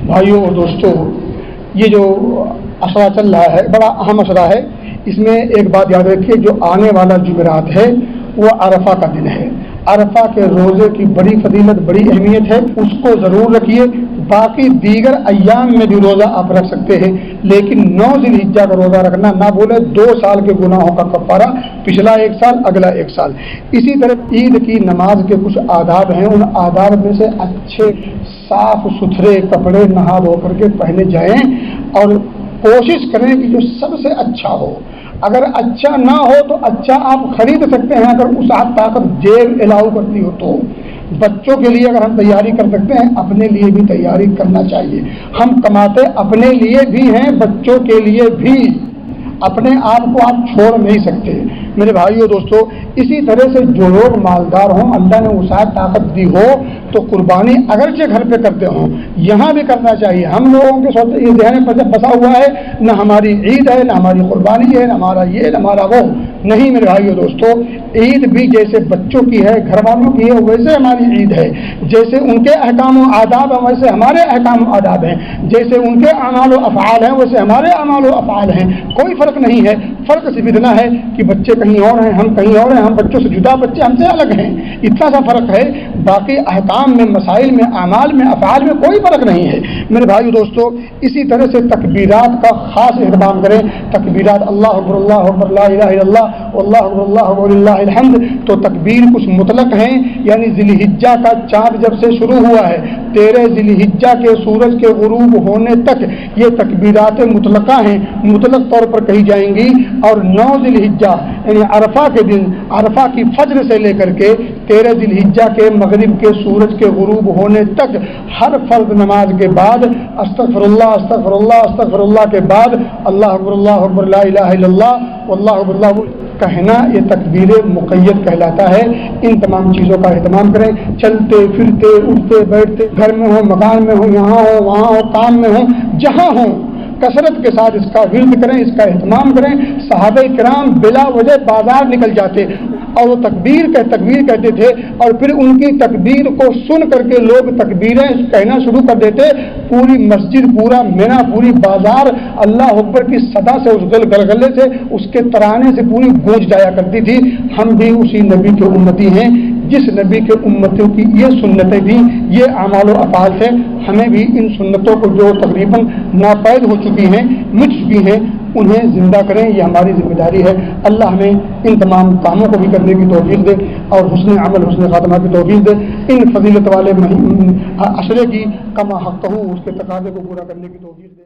بھائیوں اور دوستوں، یہ جو عشرہ چل رہا ہے بڑا اہم عشرہ ہے۔ اس میں ایک بات یاد رکھیے، جو آنے والا جمعرات ہے وہ عرفہ کا دن ہے۔ عرفہ کے روزے کی بڑی فضیلت، بڑی اہمیت ہے، اس کو ضرور رکھیے۔ باقی دیگر ایام میں بھی روزہ آپ رکھ سکتے ہیں، لیکن 9 ذی الحجہ کا روزہ رکھنا نہ بولے 2 سال کے گناہوں کا کفارہ، پچھلا 1 سال اگلا 1 سال۔ اسی طرح عید کی نماز کے کچھ آداب ہیں، ان آداب میں سے اچھے صاف ستھرے کپڑے نہا دھو کر کے پہنے جائیں اور کوشش کریں کہ جو سب سے اچھا ہو۔ اگر اچھا نہ ہو تو اچھا آپ خرید سکتے ہیں، اگر اس طاقت جیب الاؤ کرتی ہو تو۔ بچوں کے لیے اگر ہم تیاری کر سکتے ہیں، اپنے لیے بھی تیاری کرنا چاہیے۔ ہم کماتے اپنے لیے بھی ہیں، بچوں کے لیے بھی۔ اپنے آپ کو آپ چھوڑ نہیں سکتے میرے بھائیو دوستو۔ اسی طرح سے جو لوگ مالدار ہوں، اللہ نے وسعت طاقت دی ہو، تو قربانی اگرچہ گھر پہ کرتے ہوں، یہاں بھی کرنا چاہیے۔ ہم لوگوں کے سوچتے یہ ذہن پر بسا ہوا ہے، نہ ہماری عید ہے، نہ ہماری قربانی ہے، نہ ہمارا یہ، نہ ہمارا وہ۔ نہیں میرے بھائیو دوستو، عید بھی جیسے بچوں کی ہے، گھر والوں کی ہے، ویسے ہماری عید ہے۔ جیسے ان کے احکام و آداب ہیں، ویسے ہمارے احکام و آداب ہیں۔ جیسے ان کے اعمال و افعال ہیں، ویسے ہمارے اعمال و افعال ہیں۔ کوئی فرق نہیں ہے۔ فرق صرف اتنا ہے کہ بچے کہیں اور ہیں، ہم کہیں اور ہیں، ہم بچوں سے جدا، بچے ہم سے الگ ہیں، اتنا سا فرق ہے۔ باقی احکام میں، مسائل میں، اعمال میں، افعال میں کوئی فرق نہیں ہے میرے بھائیو دوستو۔ اسی طرح سے تکبیرات کا خاص اہتمام کریں۔ تکبیرات اللہ اکبر لا الہ الا اللہ واللہ اکبر اللہ اکبر للہ الحمد۔ تو تکبیر کچھ مطلق ہیں، یعنی ذی الحجہ کا چاند جب سے شروع ہوا ہے 13 ذی الحجہ کے سورج کے غروب ہونے تک یہ تکبیرات مطلقہ ہیں، مطلق طور پر کہی جائیں گی۔ اور 9 ذی الحجہ یعنی عرفہ کے دن، عرفہ کی فجر سے لے کر کے 13 ذی الحجہ کے مغرب کے سورج کے غروب ہونے تک ہر فرض نماز کے بعد استغفر اللہ استغفر اللہ استغفر اللہ کے بعد اللہ اکبر لا الہ الا اللہ واللہ اکبر اللہ کہنا، یہ تکبیر مقید کہلاتا ہے۔ ان تمام چیزوں کا اہتمام کریں۔ چلتے پھرتے، اٹھتے بیٹھتے، گھر میں ہو، مکان میں ہو، یہاں ہو، وہاں ہو، کام میں ہو، جہاں ہو، کثرت کے ساتھ اس کا ورد کریں، اس کا اہتمام کریں۔ صحابہ کرام بلا وجہ بازار نکل جاتے اور وہ تکبیر کہتے تھے، اور پھر ان کی تکبیر کو سن کر کے لوگ تکبیریں کہنا شروع کر دیتے۔ پوری مسجد، پورا مینا، پوری بازار اللہ اکبر کی صدا سے، اس گلگلے سے، اس کے ترانے سے پوری گونج جایا کرتی تھی۔ ہم بھی اسی نبی کے امتی ہیں، جس نبی کے امتوں کی یہ سنتیں تھیں، یہ اعمال و افعال تھے۔ ہمیں بھی ان سنتوں کو جو تقریباً ناپید ہو چکی ہیں، مٹ چکی ہیں، انہیں زندہ کریں، یہ ہماری ذمہ داری ہے۔ اللہ ہمیں ان تمام کاموں کو بھی کرنے کی توفیق دے اور حسن عمل، حسن خاتمہ کی توفیق دے۔ ان فضیلت والے عشرے کی کما حق ہوں، اس کے تقاضے کو پورا کرنے کی توفیق دے۔